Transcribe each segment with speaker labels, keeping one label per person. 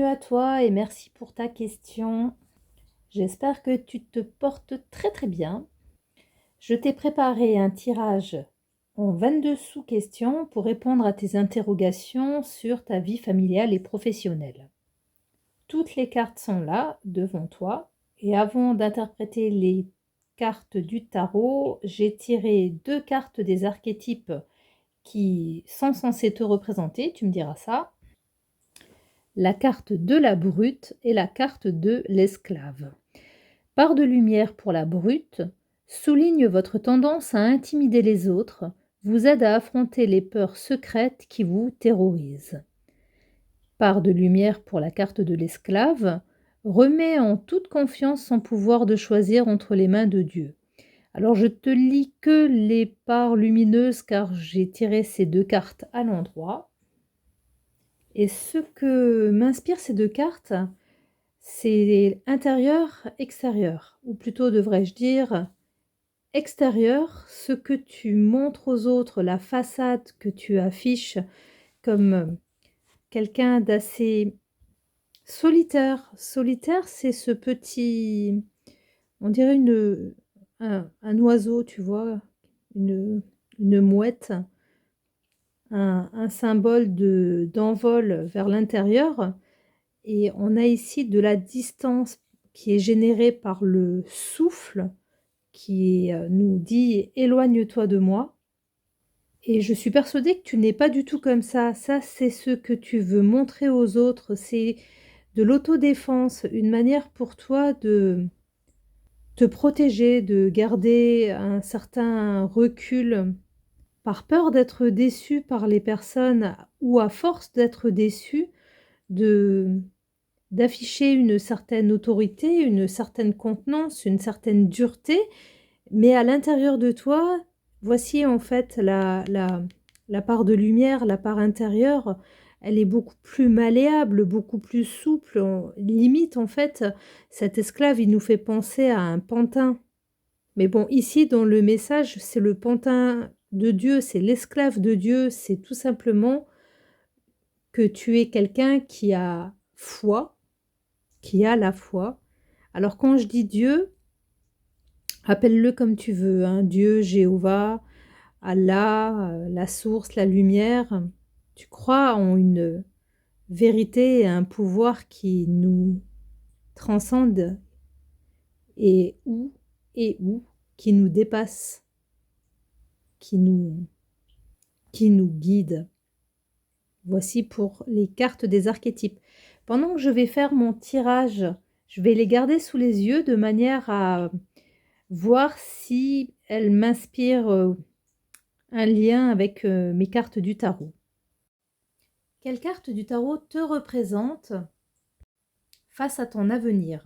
Speaker 1: à toi et merci pour ta question. J'espère que tu te portes très très bien. Je t'ai préparé un tirage en 22 sous-questions pour répondre à tes interrogations sur ta vie familiale et professionnelle. Toutes les cartes sont là devant toi et avant d'interpréter les cartes du tarot, j'ai tiré 2 cartes des archétypes qui sont censés te représenter, tu me diras ça. La carte de la brute et la carte de l'esclave. Part de lumière pour la brute, souligne votre tendance à intimider les autres, vous aide à affronter les peurs secrètes qui vous terrorisent. Part de lumière pour la carte de l'esclave, remet en toute confiance son pouvoir de choisir entre les mains de Dieu. Alors je te lis que les parts lumineuses car j'ai tiré ces 2 cartes à l'endroit. Et ce que m'inspirent ces 2 cartes, c'est intérieur-extérieur, ou plutôt devrais-je dire extérieur, ce que tu montres aux autres, la façade que tu affiches comme quelqu'un d'assez solitaire. Solitaire, c'est ce petit, on dirait un oiseau, tu vois, une mouette, un symbole d'envol vers l'intérieur. Et on a ici de la distance qui est générée par le souffle qui nous dit éloigne-toi de moi. Et je suis persuadée que tu n'es pas du tout comme ça. Ça, c'est ce que tu veux montrer aux autres. C'est de l'autodéfense, une manière pour toi de te protéger, de garder un certain recul par peur d'être déçu par les personnes ou à force d'être déçu, de d'afficher une certaine autorité, une certaine contenance, une certaine dureté, mais à l'intérieur de toi, voici en fait la part de lumière, la part intérieure, elle est beaucoup plus malléable, beaucoup plus souple. Limite en fait, cet esclave, il nous fait penser à un pantin. Mais bon, ici dans le message, c'est le pantin de Dieu, c'est l'esclave de Dieu, c'est tout simplement que tu es quelqu'un qui a foi, qui a la foi. Alors quand je dis Dieu, appelle-le comme tu veux, hein, Dieu, Jéhovah, Allah, la source, la lumière. Tu crois en une vérité et un pouvoir qui nous transcende et où, qui nous dépasse, qui nous, qui nous guide. Voici pour les cartes des archétypes. Pendant que je vais faire mon tirage, je vais les garder sous les yeux de manière à voir si elles m'inspirent un lien avec mes cartes du tarot. Quelle carte du tarot te représente face à ton avenir?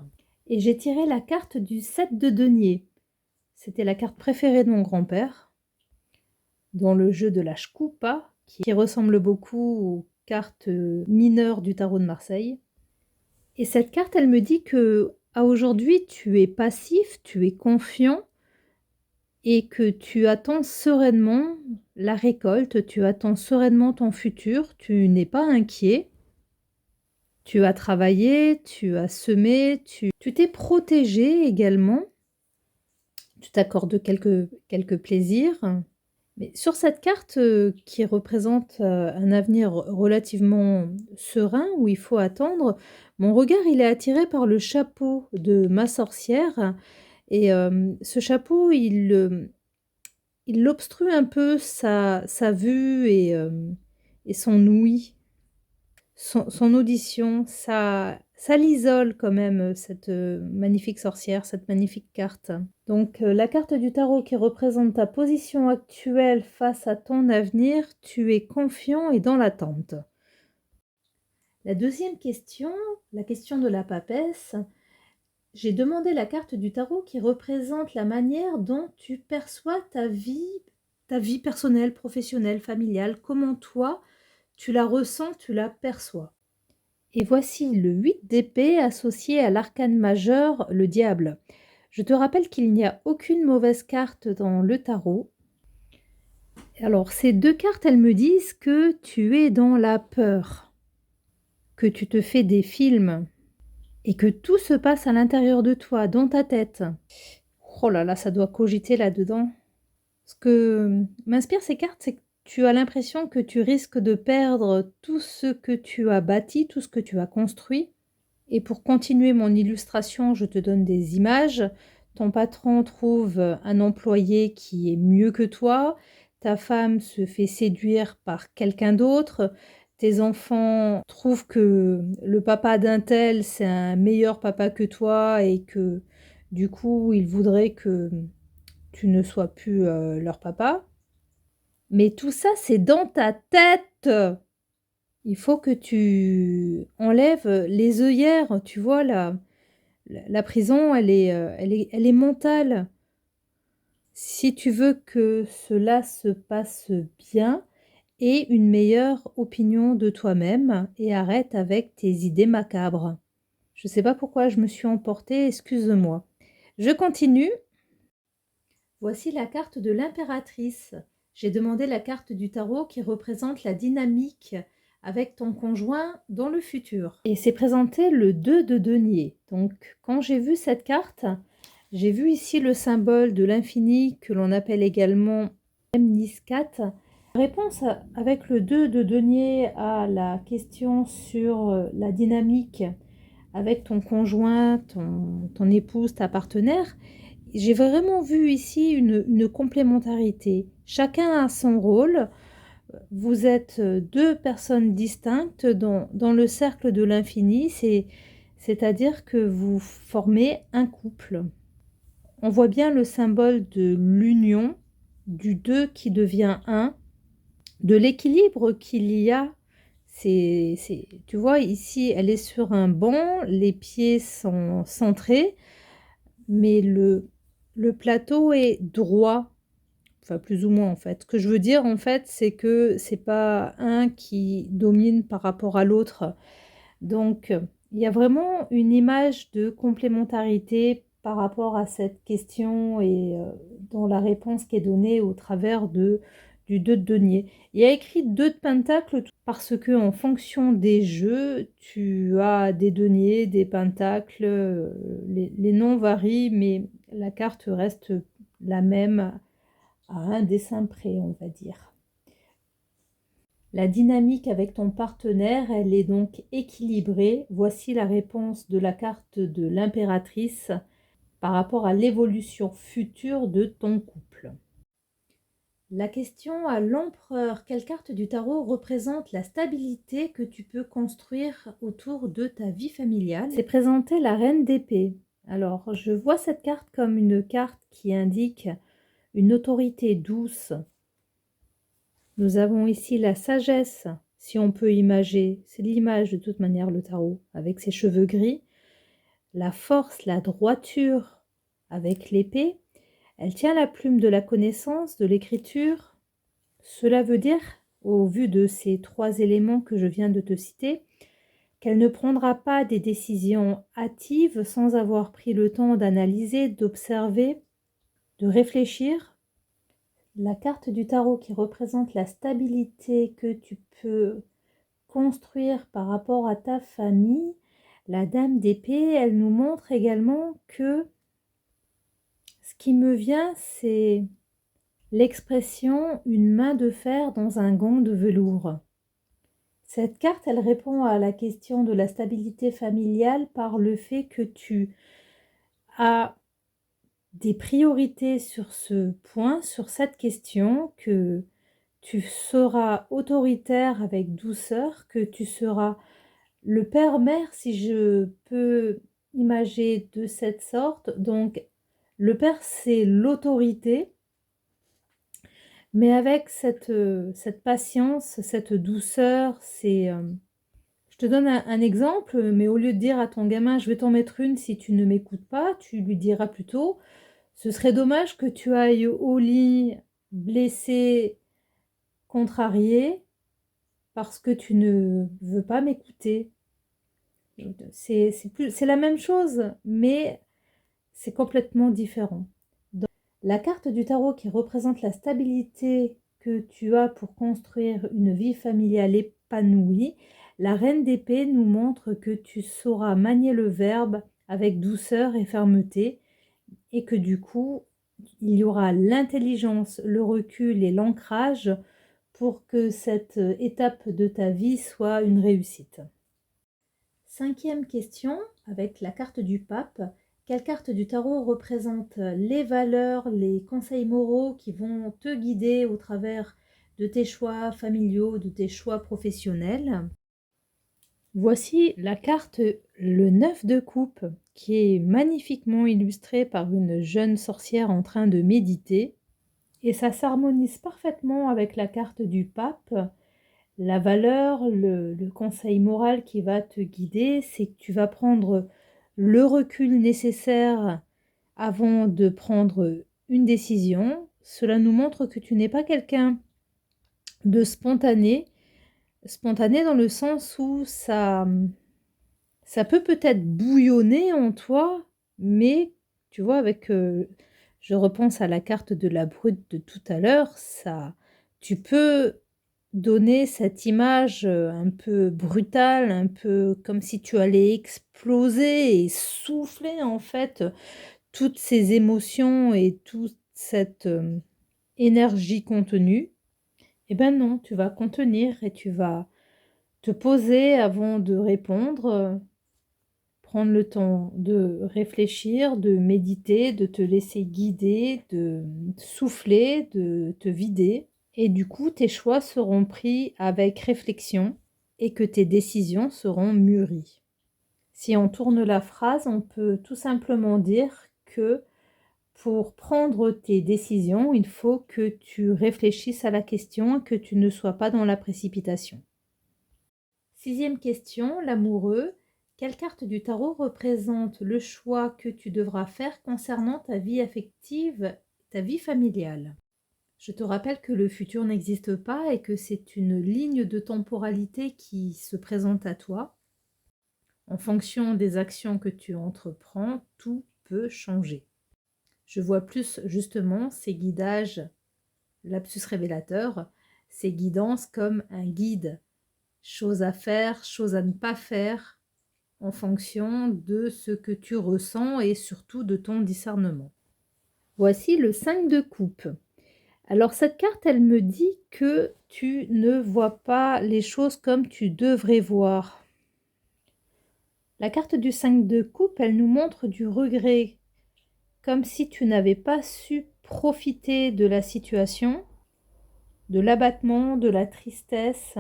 Speaker 1: Et j'ai tiré la carte du 7 de denier. C'était la carte préférée de mon grand-père dans le jeu de la Shkupa, qui ressemble beaucoup aux cartes mineures du tarot de Marseille. Et cette carte, elle me dit que à aujourd'hui, tu es passif, tu es confiant et que tu attends sereinement la récolte, tu attends sereinement ton futur, tu n'es pas inquiet. Tu as travaillé, tu as semé, tu t'es protégé également. Tu t'accordes quelques plaisirs. Mais sur cette carte qui représente un avenir relativement serein où il faut attendre, mon regard il est attiré par le chapeau de ma sorcière. Et ce chapeau, il obstrue un peu sa vue et son ouïe. Son audition, ça l'isole quand même, cette magnifique sorcière, cette magnifique carte. Donc la carte du tarot qui représente ta position actuelle face à ton avenir, tu es confiant et dans l'attente. La deuxième question, la question de la papesse, j'ai demandé la carte du tarot qui représente la manière dont tu perçois ta vie personnelle, professionnelle, familiale, comment toi, tu la ressens, tu la perçois. Et voici le 8 d'épée associé à l'arcane majeur, le diable. Je te rappelle qu'il n'y a aucune mauvaise carte dans le tarot. Alors, ces 2 cartes, elles me disent que tu es dans la peur, que tu te fais des films et que tout se passe à l'intérieur de toi, dans ta tête. Oh là là, ça doit cogiter là-dedans. Ce que m'inspirent ces cartes, c'est que tu as l'impression que tu risques de perdre tout ce que tu as bâti, tout ce que tu as construit. Et pour continuer mon illustration, je te donne des images. Ton patron trouve un employé qui est mieux que toi. Ta femme se fait séduire par quelqu'un d'autre. Tes enfants trouvent que le papa d'un tel, c'est un meilleur papa que toi et que du coup, ils voudraient que tu ne sois plus leur papa. Mais tout ça, c'est dans ta tête. Il faut que tu enlèves les œillères, tu vois, la prison, elle est mentale. Si tu veux que cela se passe bien, aie une meilleure opinion de toi-même et arrête avec tes idées macabres. Je ne sais pas pourquoi je me suis emportée, excuse-moi. Je continue. Voici la carte de l'impératrice. J'ai demandé la carte du tarot qui représente la dynamique avec ton conjoint dans le futur. Et c'est présenté le 2 de denier. Donc, quand j'ai vu cette carte, j'ai vu ici le symbole de l'infini que l'on appelle également Mniscat. Réponse avec le 2 de denier à la question sur la dynamique avec ton conjoint, ton épouse, ta partenaire. J'ai vraiment vu ici une complémentarité. Chacun a son rôle. Vous êtes deux personnes distinctes dans le cercle de l'infini, c'est-à-dire que vous formez un couple. On voit bien le symbole de l'union, du deux qui devient un, de l'équilibre qu'il y a. Tu vois, ici, elle est sur un banc, les pieds sont centrés, mais le plateau est droit. Enfin, plus ou moins, en fait. Ce que je veux dire, en fait, c'est que c'est pas un qui domine par rapport à l'autre. Donc, il y a vraiment une image de complémentarité par rapport à cette question et dans la réponse qui est donnée au travers du 2 de denier. Il y a écrit 2 de pentacle parce que en fonction des jeux, tu as des deniers, des pentacles, les noms varient, mais la carte reste la même à un dessin près, on va dire. La dynamique avec ton partenaire, elle est donc équilibrée. Voici la réponse de la carte de l'impératrice par rapport à l'évolution future de ton couple. La question à l'empereur, quelle carte du tarot représente la stabilité que tu peux construire autour de ta vie familiale? C'est présenté la reine d'épée. Alors, je vois cette carte comme une carte qui indique une autorité douce. Nous avons ici la sagesse, si on peut imager, c'est l'image de toute manière le tarot, avec ses cheveux gris, la force, la droiture avec l'épée, elle tient la plume de la connaissance, de l'écriture. Cela veut dire, au vu de ces 3 éléments que je viens de te citer, qu'elle ne prendra pas des décisions hâtives sans avoir pris le temps d'analyser, d'observer, de réfléchir. La carte du tarot qui représente la stabilité que tu peux construire par rapport à ta famille, la dame d'épée, elle nous montre également que ce qui me vient, c'est l'expression une main de fer dans un gant de velours. Cette carte, elle répond à la question de la stabilité familiale par le fait que tu as des priorités sur ce point, sur cette question, que tu seras autoritaire avec douceur, que tu seras le père-mère, si je peux imager de cette sorte. Donc, le père, c'est l'autorité, mais avec cette patience, cette douceur, je te donne un exemple, mais au lieu de dire à ton gamin, je vais t'en mettre une si tu ne m'écoutes pas, tu lui diras plutôt, ce serait dommage que tu ailles au lit blessé, contrarié, parce que tu ne veux pas m'écouter. C'est la même chose, mais c'est complètement différent. Donc, la carte du tarot qui représente la stabilité que tu as pour construire une vie familiale épanouie, La reine d'épée nous montre que tu sauras manier le verbe avec douceur et fermeté et que du coup, il y aura l'intelligence, le recul et l'ancrage pour que cette étape de ta vie soit une réussite. Cinquième question, avec la carte du pape. Quelle carte du tarot représente les valeurs, les conseils moraux qui vont te guider au travers de tes choix familiaux, de tes choix professionnels? Voici la carte le 9 de coupe qui est magnifiquement illustrée par une jeune sorcière en train de méditer et ça s'harmonise parfaitement avec la carte du pape. La valeur, le conseil moral qui va te guider, c'est que tu vas prendre le recul nécessaire avant de prendre une décision. Cela nous montre que tu n'es pas quelqu'un de spontané. Spontané dans le sens où ça peut peut-être bouillonner en toi, mais tu vois, je repense à la carte de la brute de tout à l'heure, tu peux donner cette image un peu brutale, un peu comme si tu allais exploser et souffler en fait toutes ces émotions et toute cette énergie contenue. Eh ben non, tu vas contenir et tu vas te poser avant de répondre, prendre le temps de réfléchir, de méditer, de te laisser guider, de souffler, de te vider. Et du coup, tes choix seront pris avec réflexion et que tes décisions seront mûries. Si on tourne la phrase, on peut tout simplement dire que pour prendre tes décisions, il faut que tu réfléchisses à la question et que tu ne sois pas dans la précipitation. Sixième question, l'amoureux. Quelle carte du tarot représente le choix que tu devras faire concernant ta vie affective, ta vie familiale? Je te rappelle que le futur n'existe pas et que c'est une ligne de temporalité qui se présente à toi. En fonction des actions que tu entreprends, tout peut changer. Je vois plus justement ces guidages, lapsus révélateur, ces guidances comme un guide, choses à faire, choses à ne pas faire, en fonction de ce que tu ressens et surtout de ton discernement. Voici le 5 de coupe. Alors cette carte, elle me dit que tu ne vois pas les choses comme tu devrais voir. La carte du 5 de coupe, elle nous montre du regret, comme si tu n'avais pas su profiter de la situation, de l'abattement, de la tristesse,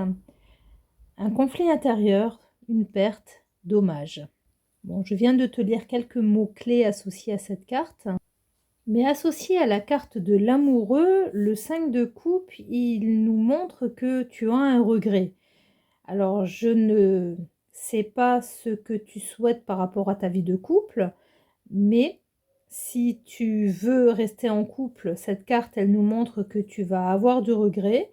Speaker 1: un conflit intérieur, une perte, dommage. Bon, je viens de te lire quelques mots-clés associés à cette carte. Mais associé à la carte de l'amoureux, le 5 de coupe, il nous montre que tu as un regret. Alors, je ne sais pas ce que tu souhaites par rapport à ta vie de couple, mais si tu veux rester en couple, cette carte, elle nous montre que tu vas avoir du regret.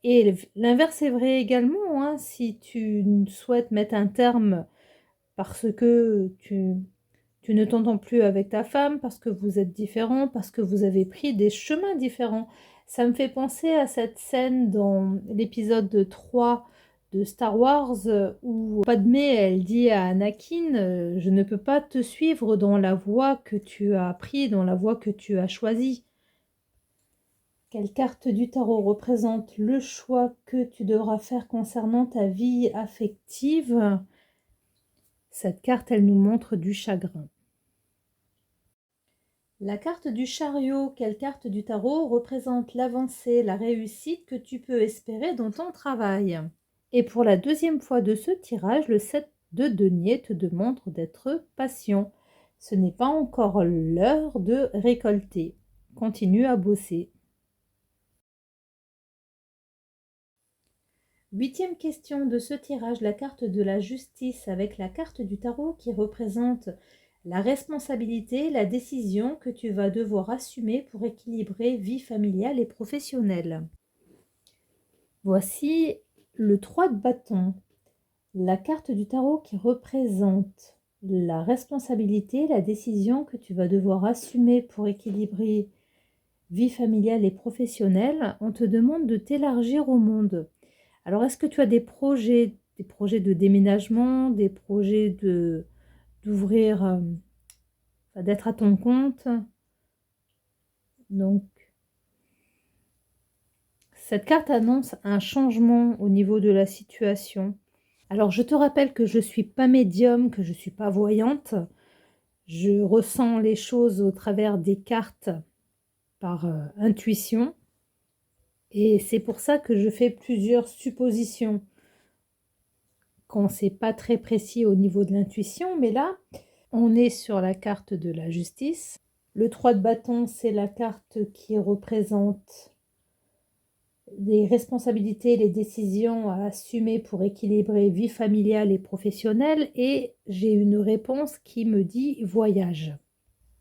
Speaker 1: Et l'inverse est vrai également, hein, si tu souhaites mettre un terme parce que tu ne t'entends plus avec ta femme, parce que vous êtes différents, parce que vous avez pris des chemins différents. Ça me fait penser à cette scène dans l'épisode 3 de Star Wars où Padmé, elle dit à Anakin, je ne peux pas te suivre dans la voie que tu as pris, dans la voie que tu as choisie. Quelle carte du tarot représente le choix que tu devras faire concernant ta vie affective? Cette carte, elle nous montre du chagrin. La carte du chariot, quelle carte du tarot représente l'avancée, la réussite que tu peux espérer dans ton travail? Et pour la deuxième fois de ce tirage, le 7 de denier te demande d'être patient. Ce n'est pas encore l'heure de récolter. Continue à bosser. Huitième question de ce tirage, la carte de la justice avec la carte du tarot qui représente la responsabilité, la décision que tu vas devoir assumer pour équilibrer vie familiale et professionnelle. Voici le 3 de bâton, la carte du tarot qui représente la responsabilité, la décision que tu vas devoir assumer pour équilibrer vie familiale et professionnelle. On te demande de t'élargir au monde. Alors, est-ce que tu as des projets, des projets de déménagement, des projets d'ouvrir, enfin, d'être à ton compte. Donc, cette carte annonce un changement au niveau de la situation. Alors, je te rappelle que je ne suis pas médium, que je ne suis pas voyante. Je ressens les choses au travers des cartes par intuition. Et c'est pour ça que je fais plusieurs suppositions. Quand c'est pas très précis au niveau de l'intuition, mais là, on est sur la carte de la justice. Le 3 de bâton, c'est la carte qui représente les responsabilités, les décisions à assumer pour équilibrer vie familiale et professionnelle. Et j'ai une réponse qui me dit voyage.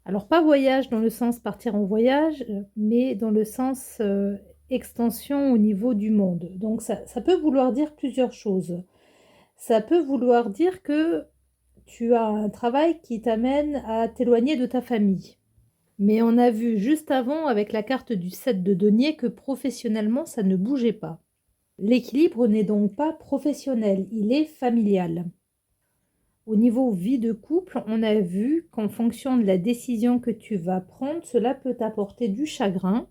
Speaker 1: Alors pas voyage dans le sens partir en voyage, mais dans le sens extension au niveau du monde. Donc ça peut vouloir dire plusieurs choses. Ça peut vouloir dire que tu as un travail qui t'amène à t'éloigner de ta famille. Mais on a vu juste avant avec la carte du 7 de denier que professionnellement ça ne bougeait pas. L'équilibre n'est donc pas professionnel, il est familial. Au niveau vie de couple, on a vu qu'en fonction de la décision que tu vas prendre, cela peut t'apporter du chagrin.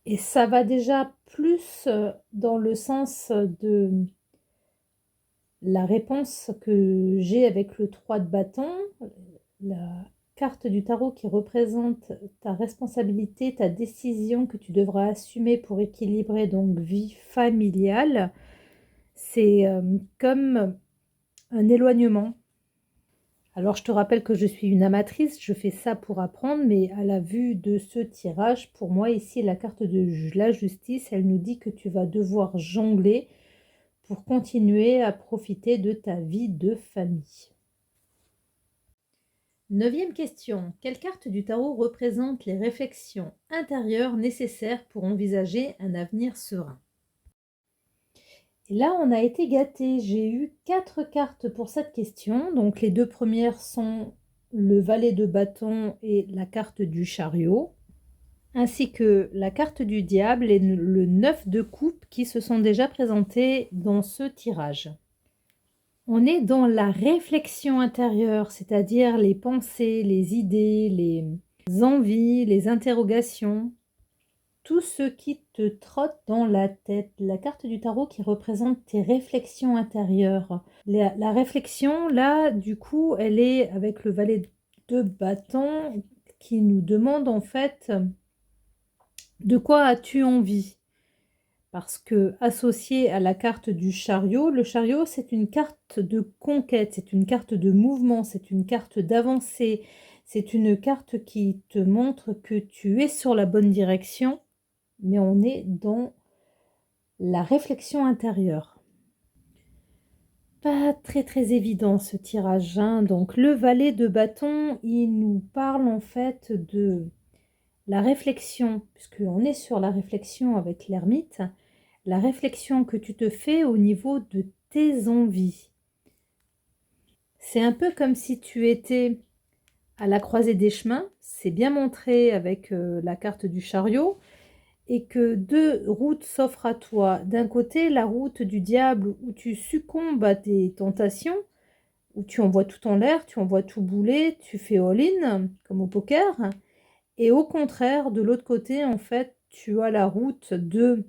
Speaker 1: Et ça va déjà plus dans le sens de la réponse que j'ai avec le 3 de bâton, la carte du tarot qui représente ta responsabilité, ta décision que tu devras assumer pour équilibrer donc vie familiale. C'est comme un éloignement. Alors je te rappelle que je suis une amatrice, je fais ça pour apprendre, mais à la vue de ce tirage, pour moi ici la carte de la justice, elle nous dit que tu vas devoir jongler pour continuer à profiter de ta vie de famille. 9e question. Quelle carte du tarot représente les réflexions intérieures nécessaires pour envisager un avenir serein? Et là, on a été gâtés. J'ai eu 4 cartes pour cette question. Donc, les 2 premières sont le valet de bâton et la carte du chariot, ainsi que la carte du diable et le 9 de coupe qui se sont déjà présentés dans ce tirage. On est dans la réflexion intérieure, c'est-à-dire les pensées, les idées, les envies, les interrogations. Tout ce qui te trotte dans la tête. La carte du tarot qui représente tes réflexions intérieures. La réflexion, là, du coup, elle est avec le valet de bâton qui nous demande en fait de quoi as-tu envie? Parce que associé à la carte du chariot, le chariot c'est une carte de conquête, c'est une carte de mouvement, c'est une carte d'avancée, c'est une carte qui te montre que tu es sur la bonne direction. Mais on est dans la réflexion intérieure. Pas très évident ce tirage, hein. Donc le valet de bâton, il nous parle en fait de la réflexion, puisqu'on est sur la réflexion avec l'ermite, la réflexion que tu te fais au niveau de tes envies. C'est un peu comme si tu étais à la croisée des chemins, c'est bien montré avec la carte du chariot, et que 2 routes s'offrent à toi. D'un côté, la route du diable où tu succombes à tes tentations, où tu envoies tout en l'air, tu envoies tout bouler, tu fais all-in, comme au poker. Et au contraire, de l'autre côté, en fait, tu as la route de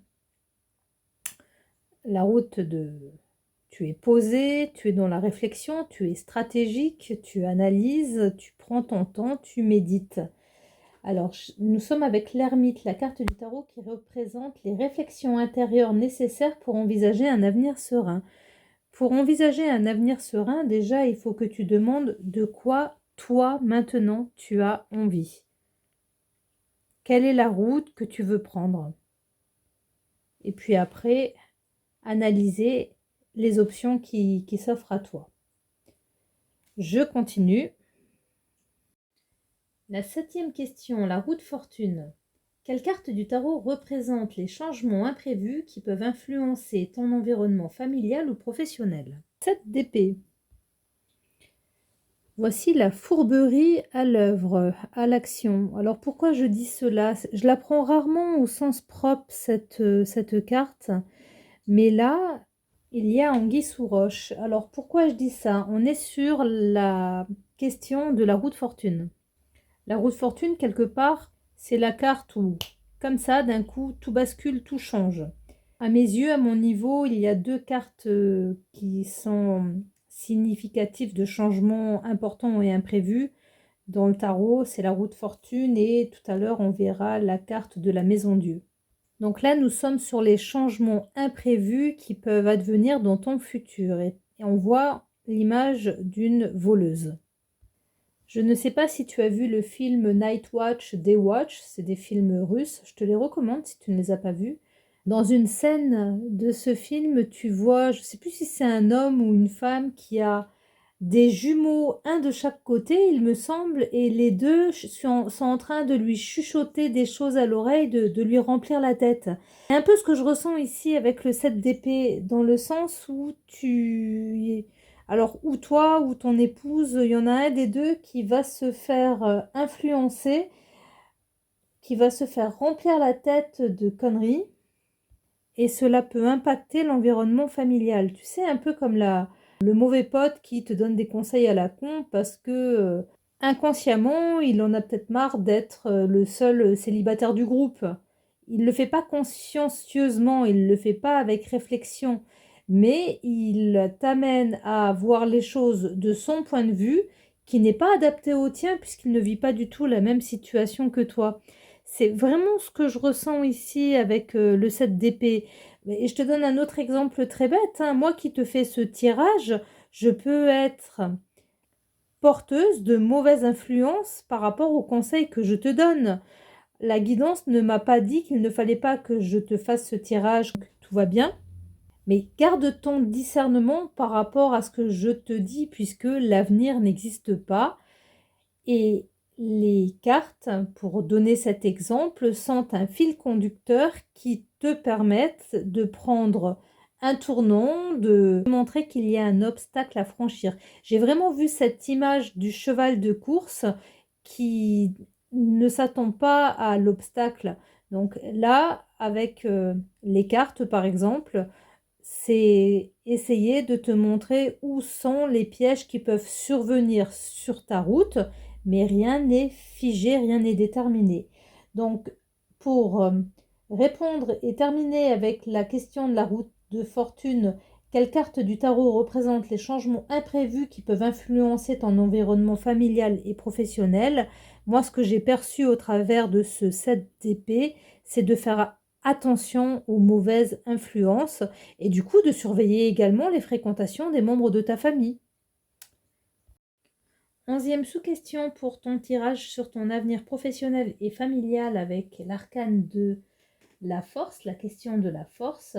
Speaker 1: tu es posé, tu es dans la réflexion, tu es stratégique, tu analyses, tu prends ton temps, tu médites. Alors, nous sommes avec l'ermite, la carte du tarot qui représente les réflexions intérieures nécessaires pour envisager un avenir serein. Pour envisager un avenir serein, déjà, il faut que tu demandes de quoi, toi, maintenant, tu as envie. Quelle est la route que tu veux prendre? Et puis après, analyser les options qui s'offrent à toi. Je continue. La 7e question, la roue de fortune. Quelle carte du tarot représente les changements imprévus qui peuvent influencer ton environnement familial ou professionnel? 7 d'épée. Voici la fourberie à l'œuvre, à l'action. Alors pourquoi je dis cela? Je la prends rarement au sens propre, cette carte. Mais là, Il y a anguille sous roche. Alors pourquoi je dis ça? On est sur la question de la roue de fortune. La roue de fortune, quelque part, c'est la carte où, comme ça, d'un coup, tout bascule, tout change. À mes yeux, à mon niveau, il y a deux cartes qui sont significatives de changements importants et imprévus. Dans le tarot, c'est la roue de fortune et tout à l'heure, on verra la carte de la maison Dieu. Donc là, nous sommes sur les changements imprévus qui peuvent advenir dans ton futur. Et on voit l'image d'une voleuse. Je ne sais pas si tu as vu le film Night Watch, Day Watch, c'est des films russes, je te les recommande si tu ne les as pas vus. Dans une scène de ce film, tu vois, je ne sais plus si c'est un homme ou une femme qui a des jumeaux, un de chaque côté, il me semble, et les deux sont en train de lui chuchoter des choses à l'oreille, de lui remplir la tête. C'est un peu ce que je ressens ici avec le 7 d'épée, dans le sens où alors, ou toi, ou ton épouse, il y en a un des deux qui va se faire influencer, qui va se faire remplir la tête de conneries, et cela peut impacter l'environnement familial. Tu sais, un peu comme le mauvais pote qui te donne des conseils à la con parce que inconsciemment, il en a peut-être marre d'être le seul célibataire du groupe. Il ne le fait pas consciencieusement, il ne le fait pas avec réflexion, mais il t'amène à voir les choses de son point de vue qui n'est pas adapté au tien puisqu'il ne vit pas du tout la même situation que toi. C'est vraiment ce que je ressens ici avec le 7 d'épée. Et je te donne un autre exemple très bête, hein. Moi qui te fais ce tirage, je peux être porteuse de mauvaises influences par rapport aux conseils que je te donne. La guidance ne m'a pas dit qu'il ne fallait pas que je te fasse ce tirage, que tout va bien, mais garde ton discernement par rapport à ce que je te dis puisque l'avenir n'existe pas. Et les cartes, pour donner cet exemple, sont un fil conducteur qui te permettent de prendre un tournant, de montrer qu'il y a un obstacle à franchir. J'ai vraiment vu cette image du cheval de course qui ne s'attend pas à l'obstacle. Donc là, avec les cartes, par exemple, c'est essayer de te montrer où sont les pièges qui peuvent survenir sur ta route, mais rien n'est figé, rien n'est déterminé. Donc, pour répondre et terminer avec la question de la route de fortune, quelle carte du tarot représente les changements imprévus qui peuvent influencer ton environnement familial et professionnel? Moi, ce que j'ai perçu au travers de ce 7 d'épée, c'est de faire attention aux mauvaises influences et du coup de surveiller également les fréquentations des membres de ta famille. 11e sous-question pour ton tirage sur ton avenir professionnel et familial avec l'arcane de la force, la question de la force,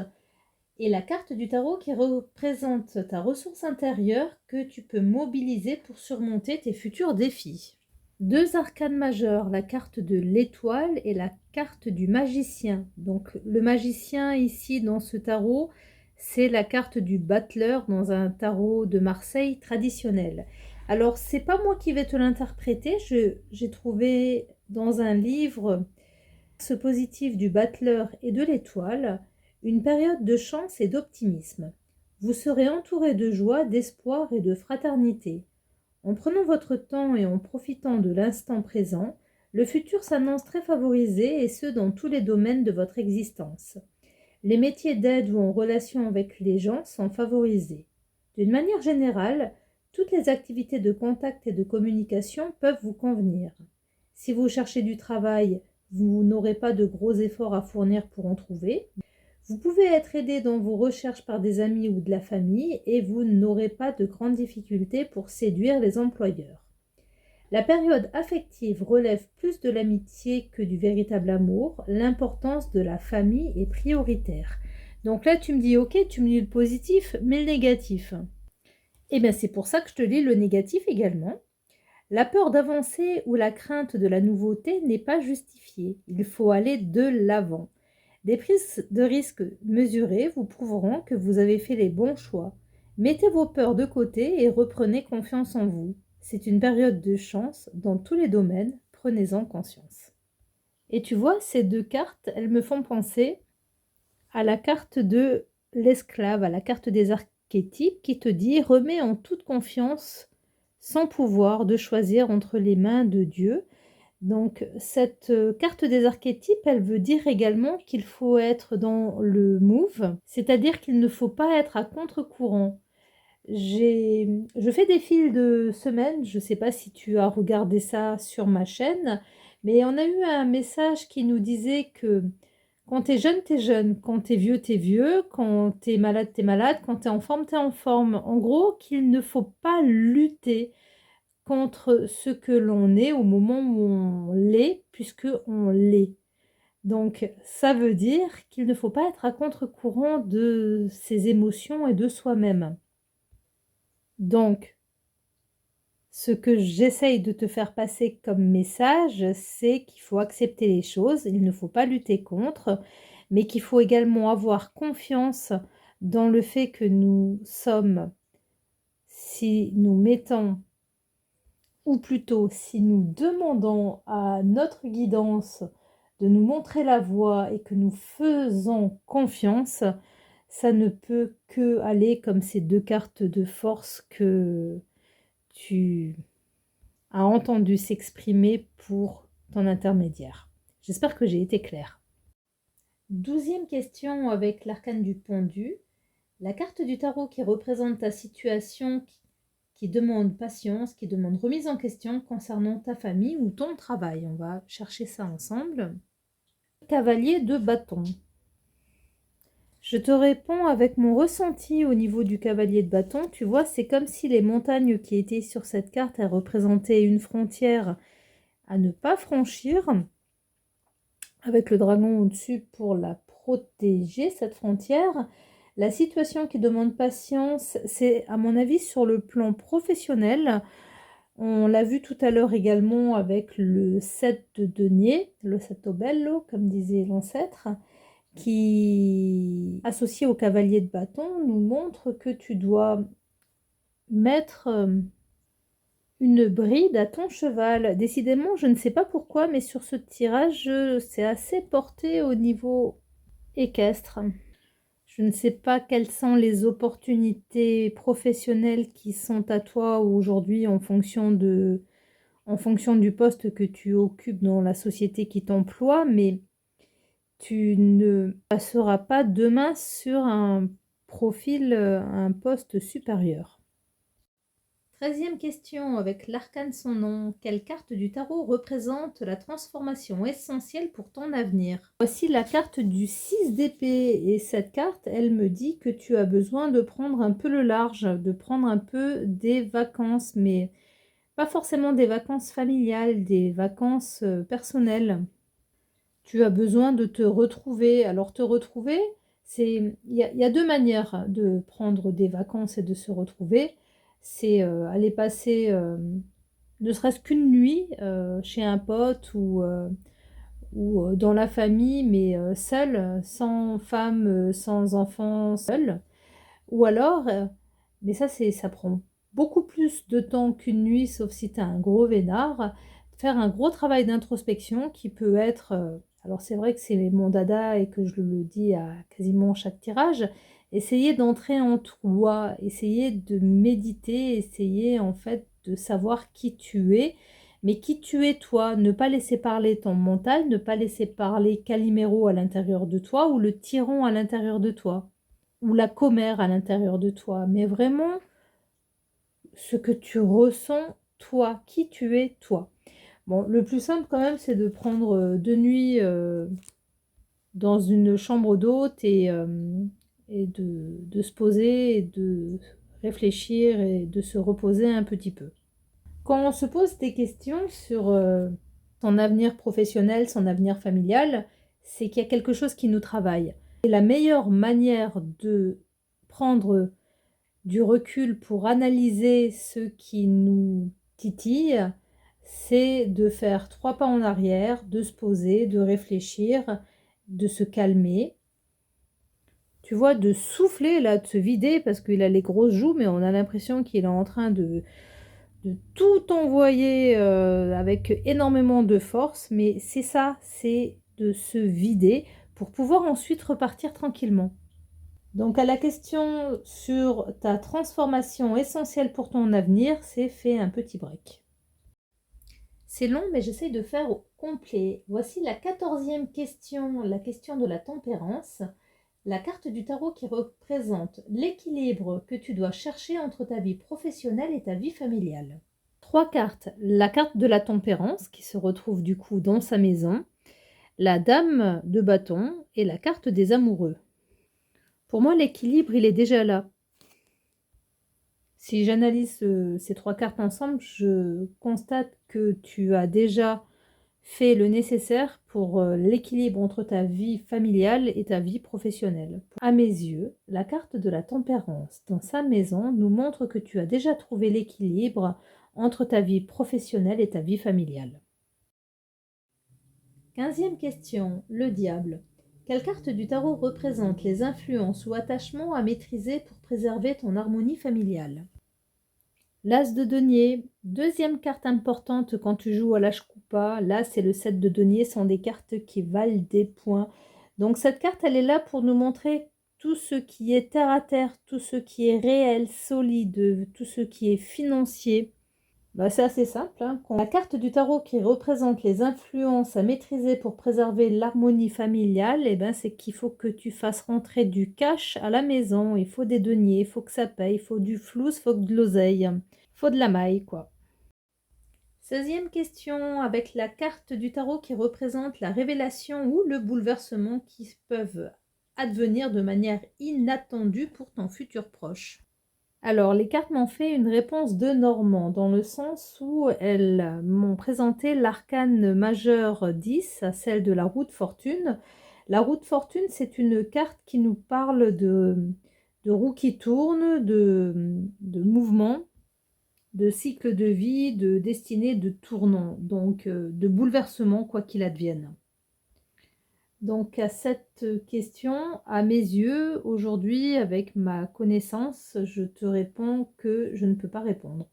Speaker 1: et la carte du tarot qui représente ta ressource intérieure que tu peux mobiliser pour surmonter tes futurs défis. Deux arcanes majeures, la carte de l'étoile et la carte du magicien. Donc le magicien ici dans ce tarot, c'est la carte du battleur dans un tarot de Marseille traditionnel. Alors c'est pas moi qui vais te l'interpréter, j'ai trouvé dans un livre ce positif du battleur et de l'étoile, une période de chance et d'optimisme. Vous serez entouré de joie, d'espoir et de fraternité. En prenant votre temps et en profitant de l'instant présent, le futur s'annonce très favorisé et ce dans tous les domaines de votre existence. Les métiers d'aide ou en relation avec les gens sont favorisés. D'une manière générale, toutes les activités de contact et de communication peuvent vous convenir. Si vous cherchez du travail, vous n'aurez pas de gros efforts à fournir pour en trouver. Vous pouvez être aidé dans vos recherches par des amis ou de la famille et vous n'aurez pas de grandes difficultés pour séduire les employeurs. La période affective relève plus de l'amitié que du véritable amour. L'importance de la famille est prioritaire. Donc là, tu me dis, ok, tu me lis le positif, mais le négatif. Eh bien, c'est pour ça que je te lis le négatif également. La peur d'avancer ou la crainte de la nouveauté n'est pas justifiée. Il faut aller de l'avant. Des prises de risques mesurées vous prouveront que vous avez fait les bons choix. Mettez vos peurs de côté et reprenez confiance en vous. C'est une période de chance dans tous les domaines, prenez-en conscience. Et tu vois, ces deux cartes, elles me font penser à la carte de l'esclave à la carte des archétypes qui te dit: remets en toute confiance son pouvoir de choisir entre les mains de Dieu. Donc cette carte des archétypes, elle veut dire également qu'il faut être dans le move, c'est-à-dire qu'il ne faut pas être à contre-courant. Je fais des fils de semaine, je ne sais pas si tu as regardé ça sur ma chaîne, mais on a eu un message qui nous disait que quand tu es jeune, quand tu es vieux, quand tu es malade, quand tu es en forme, tu es en forme. En gros, qu'il ne faut pas lutter contre ce que l'on est au moment où on l'est, puisque on l'est. Donc, ça veut dire qu'il ne faut pas être à contre-courant de ses émotions et de soi-même. Donc, ce que j'essaye de te faire passer comme message, c'est qu'il faut accepter les choses, il ne faut pas lutter contre, mais qu'il faut également avoir confiance dans le fait que nous sommes, si nous mettons, ou plutôt si nous demandons à notre guidance de nous montrer la voie et que nous faisons confiance, ça ne peut que aller comme ces deux cartes de force que tu as entendu s'exprimer pour ton intermédiaire. J'espère que j'ai été claire. 12e question avec l'arcane du pendu. La carte du tarot qui représente ta situation qui demande patience, qui demande remise en question concernant ta famille ou ton travail. On va chercher ça ensemble. Cavalier de bâton. Je te réponds avec mon ressenti au niveau du cavalier de bâton. Tu vois, c'est comme si les montagnes qui étaient sur cette carte, elles représentaient une frontière à ne pas franchir, avec le dragon au-dessus pour la protéger, cette frontière. La situation qui demande patience, c'est à mon avis sur le plan professionnel. On l'a vu tout à l'heure également avec le 7 de denier, le setto bello, comme disait l'ancêtre, qui, associé au cavalier de bâton, nous montre que tu dois mettre une bride à ton cheval. Décidément, je ne sais pas pourquoi, mais sur ce tirage, c'est assez porté au niveau équestre. Je ne sais pas quelles sont les opportunités professionnelles qui sont à toi aujourd'hui en fonction du poste que tu occupes dans la société qui t'emploie, mais tu ne passeras pas demain sur un profil, un poste supérieur. 13e question avec l'arcane son nom. Quelle carte du tarot représente la transformation essentielle pour ton avenir? Voici la carte du 6 d'épée et cette carte, elle me dit que tu as besoin de prendre un peu le large, de prendre un peu des vacances, mais pas forcément des vacances familiales, des vacances personnelles. Tu as besoin de te retrouver. Alors te retrouver, il y a deux manières de prendre des vacances et de se retrouver. C'est aller passer ne serait-ce qu'une nuit chez un pote ou dans la famille, mais seul, sans femme, sans enfant, seul. Ou alors, mais ça prend beaucoup plus de temps qu'une nuit, sauf si tu as un gros vénard, faire un gros travail d'introspection qui peut être, alors c'est vrai que c'est mon dada et que je le dis à quasiment chaque tirage, essayer d'entrer en toi, essayer de méditer, essayer en fait de savoir qui tu es, mais qui tu es toi, ne pas laisser parler ton mental, ne pas laisser parler Calimero à l'intérieur de toi ou le tyran à l'intérieur de toi ou la commère à l'intérieur de toi, mais vraiment ce que tu ressens, toi, qui tu es, toi. Bon, le plus simple quand même, c'est de prendre 2 nuits dans une chambre d'hôte et de se poser, et de réfléchir et de se reposer un petit peu. Quand on se pose des questions sur son avenir professionnel, son avenir familial, c'est qu'il y a quelque chose qui nous travaille. Et la meilleure manière de prendre du recul pour analyser ce qui nous titille, c'est de faire 3 pas en arrière, de se poser, de réfléchir, de se calmer. Tu vois, de souffler là, de se vider parce qu'il a les grosses joues, mais on a l'impression qu'il est en train de tout envoyer avec énormément de force. Mais c'est ça, c'est de se vider pour pouvoir ensuite repartir tranquillement. Donc à la question sur ta transformation essentielle pour ton avenir, c'est fait un petit break. C'est long, mais j'essaye de faire au complet. Voici la 14e question, la question de la tempérance. La carte du tarot qui représente l'équilibre que tu dois chercher entre ta vie professionnelle et ta vie familiale. 3 cartes. La carte de la tempérance qui se retrouve du coup dans sa maison, la dame de bâton et la carte des amoureux. Pour moi, l'équilibre, il est déjà là. Si j'analyse ces 3 cartes ensemble, je constate que tu as déjà fait le nécessaire pour l'équilibre entre ta vie familiale et ta vie professionnelle. À mes yeux, la carte de la tempérance dans sa maison nous montre que tu as déjà trouvé l'équilibre entre ta vie professionnelle et ta vie familiale. 15e question, le diable. Quelle carte du tarot représente les influences ou attachements à maîtriser pour préserver ton harmonie familiale? L'As de denier, deuxième carte importante quand tu joues à l'âge coupa. Là, c'est le 7 de denier, sont des cartes qui valent des points. Donc cette carte, elle est là pour nous montrer tout ce qui est terre à terre, tout ce qui est réel, solide, tout ce qui est financier. C'est assez simple, hein. La carte du tarot qui représente les influences à maîtriser pour préserver l'harmonie familiale, c'est qu'il faut que tu fasses rentrer du cash à la maison. Il faut des deniers, il faut que ça paye, il faut du flou, il faut de l'oseille. Il faut de la maille, quoi. 16e question, avec la carte du tarot qui représente la révélation ou le bouleversement qui peuvent advenir de manière inattendue pour ton futur proche. Alors, les cartes m'ont fait une réponse de Normand, dans le sens où elles m'ont présenté l'arcane majeur 10, celle de la roue de fortune. La roue de fortune, c'est une carte qui nous parle de roue qui tourne, de mouvement, de cycle de vie, de destinée, de tournant, donc de bouleversement, quoi qu'il advienne. Donc à cette question, à mes yeux, aujourd'hui, avec ma connaissance, je te réponds que je ne peux pas répondre.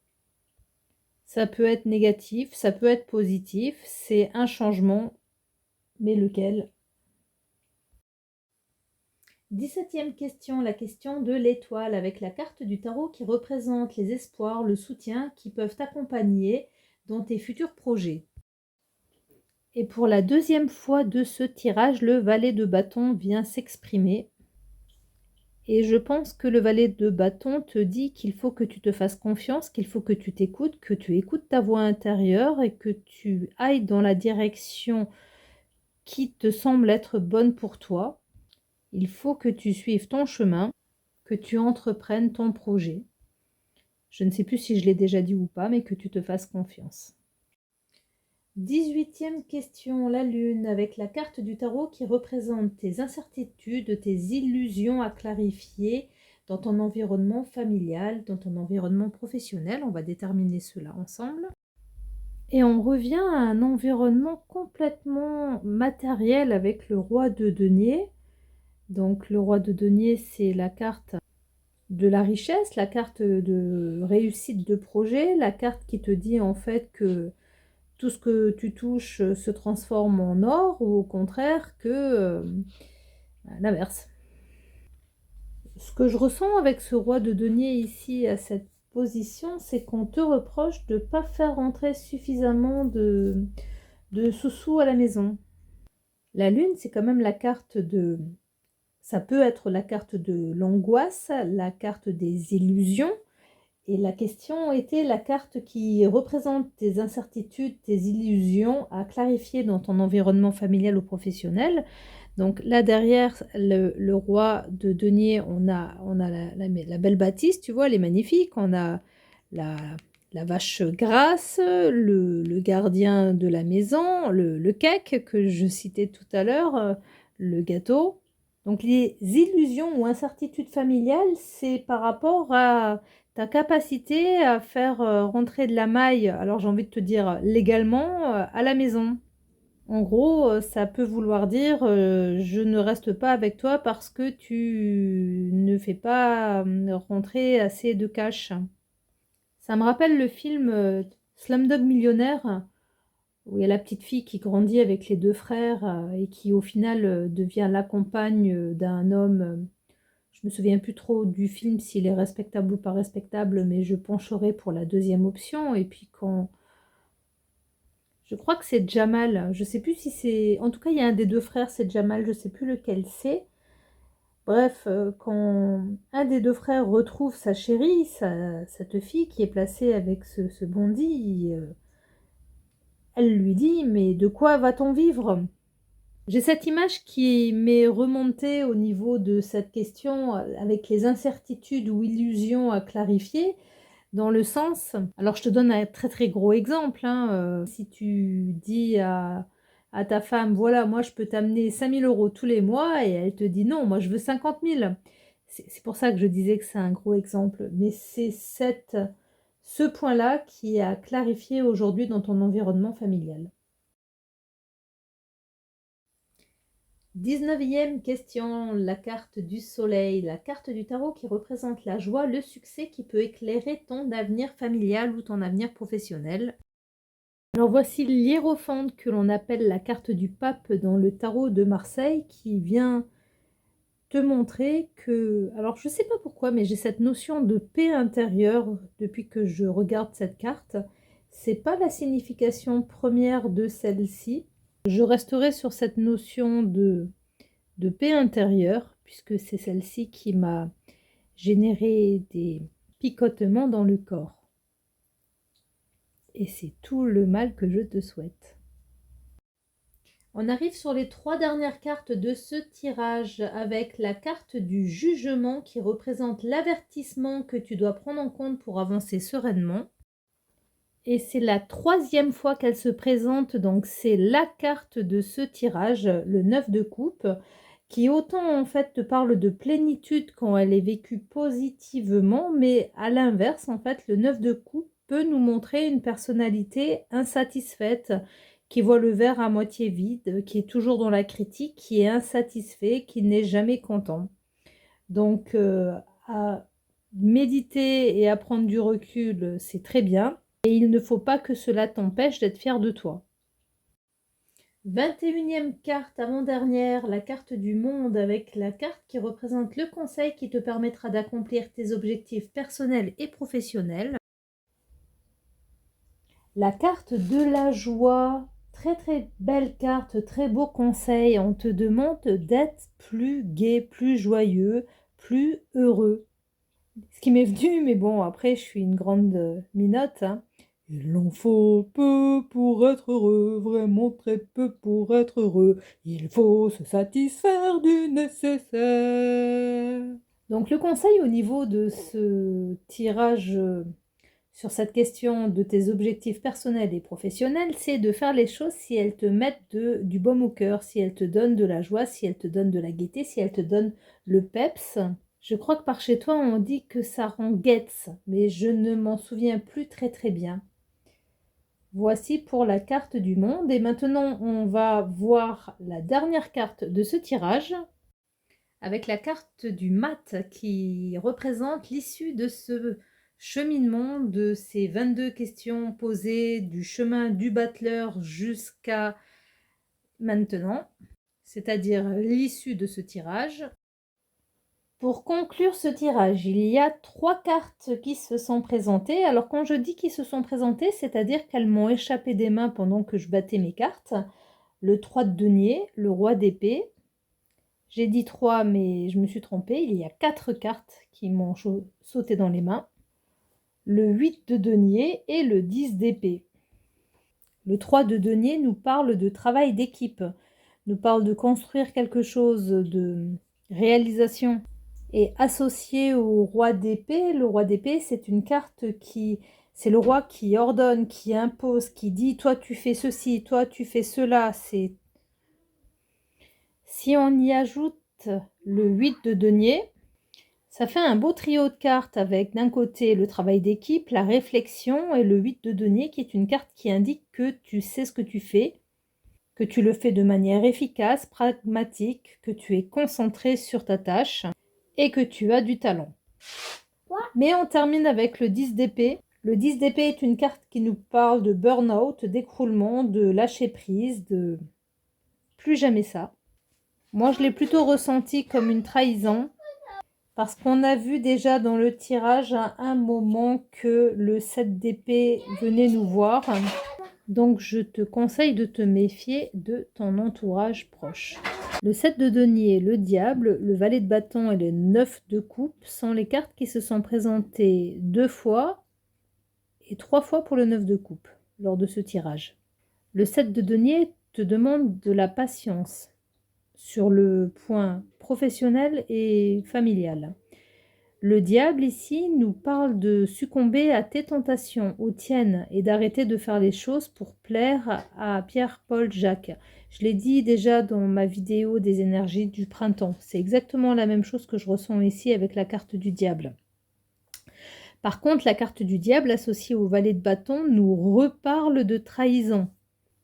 Speaker 1: Ça peut être négatif, ça peut être positif, c'est un changement, mais lequel? 17e question, la question de l'étoile, avec la carte du tarot qui représente les espoirs, le soutien qui peuvent t'accompagner dans tes futurs projets. Et pour la deuxième fois de ce tirage, le valet de bâton vient s'exprimer. Et je pense que le valet de bâton te dit qu'il faut que tu te fasses confiance, qu'il faut que tu t'écoutes, que tu écoutes ta voix intérieure et que tu ailles dans la direction qui te semble être bonne pour toi. Il faut que tu suives ton chemin, que tu entreprennes ton projet. Je ne sais plus si je l'ai déjà dit ou pas, mais que tu te fasses confiance. 18e question, la lune, avec la carte du tarot qui représente tes incertitudes, tes illusions à clarifier dans ton environnement familial, dans ton environnement professionnel. On va déterminer cela ensemble. Et on revient à un environnement complètement matériel avec le roi de denier. Donc le roi de denier, c'est la carte de la richesse, la carte de réussite de projet, la carte qui te dit en fait que tout ce que tu touches se transforme en or, ou au contraire que l'inverse. Ce que je ressens avec ce roi de denier ici à cette position, c'est qu'on te reproche de ne pas faire rentrer suffisamment de sous-sous à la maison. La lune, c'est quand même la carte de... Ça peut être la carte de l'angoisse, la carte des illusions. Et la question était la carte qui représente tes incertitudes, tes illusions à clarifier dans ton environnement familial ou professionnel. Donc là derrière le roi de denier, on a la belle bâtisse, tu vois, elle est magnifique. On a la vache grasse, le gardien de la maison, le cake que je citais tout à l'heure, le gâteau. Donc les illusions ou incertitudes familiales, c'est par rapport à ta capacité à faire rentrer de la maille, alors j'ai envie de te dire légalement, à la maison. En gros, ça peut vouloir dire je ne reste pas avec toi parce que tu ne fais pas rentrer assez de cash. Ça me rappelle le film Slumdog Millionnaire, où il y a la petite fille qui grandit avec les deux frères et qui au final devient la compagne d'un homme. Je me souviens plus trop du film, s'il est respectable ou pas respectable, mais je pencherai pour la deuxième option. Et puis quand... Je crois que c'est Jamal. Je sais plus si c'est... En tout cas, il y a un des deux frères, c'est Jamal. Je sais plus lequel c'est. Bref, quand un des deux frères retrouve sa chérie, cette fille qui est placée avec ce bandit, elle lui dit: «Mais de quoi va-t-on vivre?» J'ai cette image qui m'est remontée au niveau de cette question, avec les incertitudes ou illusions à clarifier, dans le sens, alors je te donne un très très gros exemple, hein, si tu dis à ta femme: «Voilà, moi je peux t'amener 5 000 € tous les mois», et elle te dit: «Non, moi je veux 50 000». C'est pour ça que je disais que c'est un gros exemple, mais c'est ce point-là qui est à clarifier aujourd'hui dans ton environnement familial. 19e question, la carte du soleil, la carte du tarot qui représente la joie, le succès qui peut éclairer ton avenir familial ou ton avenir professionnel. Alors voici l'hiérophante que l'on appelle la carte du pape dans le tarot de Marseille, qui vient te montrer que, alors je ne sais pas pourquoi, mais j'ai cette notion de paix intérieure depuis que je regarde cette carte. C'est pas la signification première de celle-ci. Je resterai sur cette notion de paix intérieure, puisque c'est celle-ci qui m'a généré des picotements dans le corps. Et c'est tout le mal que je te souhaite. On arrive sur les 3 dernières cartes de ce tirage, avec la carte du jugement qui représente l'avertissement que tu dois prendre en compte pour avancer sereinement. Et c'est la 3e fois qu'elle se présente, donc c'est la carte de ce tirage, le 9 de coupe, qui autant en fait te parle de plénitude quand elle est vécue positivement, mais à l'inverse, en fait, le 9 de coupe peut nous montrer une personnalité insatisfaite, qui voit le verre à moitié vide, qui est toujours dans la critique, qui est insatisfait, qui n'est jamais content. Donc, à méditer et à prendre du recul, c'est très bien. Et il ne faut pas que cela t'empêche d'être fier de toi. 21e carte avant-dernière, la carte du monde, avec la carte qui représente le conseil qui te permettra d'accomplir tes objectifs personnels et professionnels. La carte de la joie, très très belle carte, très beau conseil. On te demande d'être plus gai, plus joyeux, plus heureux. Ce qui m'est venu, mais bon, après je suis une grande minote, hein. Il en faut peu pour être heureux, vraiment très peu pour être heureux. Il faut se satisfaire du nécessaire. Donc le conseil au niveau de ce tirage sur cette question de tes objectifs personnels et professionnels, c'est de faire les choses si elles te mettent du baume au cœur, si elles te donnent de la joie, si elles te donnent de la gaieté, si elles te donnent le peps. Je crois que par chez toi, on dit que ça rend gaieté, mais je ne m'en souviens plus très très bien. Voici pour la carte du monde. Et maintenant, on va voir la dernière carte de ce tirage, avec la carte du mat qui représente l'issue de ce cheminement, de ces 22 questions posées, du chemin du battleur jusqu'à maintenant, c'est-à-dire l'issue de ce tirage. Pour conclure ce tirage, il y a 3 cartes qui se sont présentées. Alors quand je dis qu'ils se sont présentées, c'est-à-dire qu'elles m'ont échappé des mains pendant que je battais mes cartes. Le 3 de denier, le roi d'épée. J'ai dit 3, mais je me suis trompée. Il y a 4 cartes qui m'ont sauté dans les mains. Le 8 de denier et le 10 d'épée. Le 3 de denier nous parle de travail d'équipe, nous parle de construire quelque chose, de réalisation. Et associé au roi d'épée, le roi d'épée, c'est une carte c'est le roi qui ordonne, qui impose, qui dit toi tu fais ceci, toi tu fais cela. Si on y ajoute le 8 de denier, ça fait un beau trio de cartes avec d'un côté le travail d'équipe, la réflexion, et le 8 de denier qui est une carte qui indique que tu sais ce que tu fais, que tu le fais de manière efficace, pragmatique, que tu es concentré sur ta tâche et que tu as du talent. Mais on termine avec le 10 d'épée. Le 10 d'épée est une carte qui nous parle de burn-out, d'écroulement, de lâcher prise, de plus jamais ça. Moi, je l'ai plutôt ressenti comme une trahison. Parce qu'on a vu déjà dans le tirage à un moment que le 7 d'épée venait nous voir. Donc, je te conseille de te méfier de ton entourage proche. Le 7 de denier, le diable, le valet de bâton et le 9 de coupe sont les cartes qui se sont présentées 2 fois et 3 fois pour le 9 de coupe lors de ce tirage. Le 7 de denier te demande de la patience sur le point professionnel et familial. Le diable ici nous parle de succomber à tes tentations, aux tiennes, et d'arrêter de faire les choses pour plaire à Pierre, Paul, Jacques. Je l'ai dit déjà dans ma vidéo des énergies du printemps. C'est exactement la même chose que je ressens ici avec la carte du diable. Par contre, la carte du diable associée au valet de bâton nous reparle de trahison.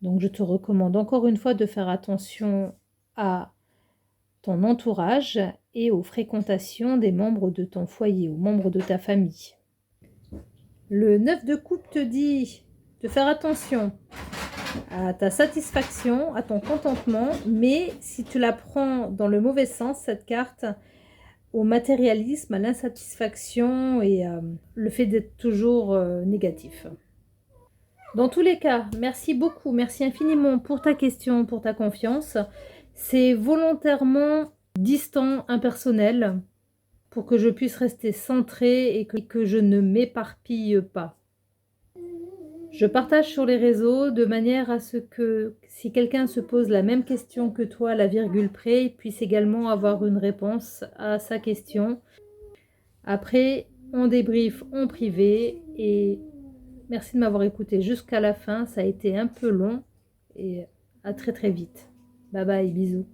Speaker 1: Donc je te recommande encore une fois de faire attention à ton entourage et aux fréquentations des membres de ton foyer, aux membres de ta famille. Le 9 de coupe te dit de faire attention à ta satisfaction, à ton contentement, mais si tu la prends dans le mauvais sens, cette carte, au matérialisme, à l'insatisfaction et le fait d'être toujours négatif. Dans tous les cas, merci beaucoup, merci infiniment pour ta question, pour ta confiance. C'est volontairement distant, impersonnel, pour que je puisse rester centrée et que je ne m'éparpille pas. Je partage sur les réseaux de manière à ce que si quelqu'un se pose la même question que toi à la virgule près, il puisse également avoir une réponse à sa question. Après, on débriefe en privé et merci de m'avoir écouté jusqu'à la fin. Ça a été un peu long et à très très vite. Bye bye, bisous.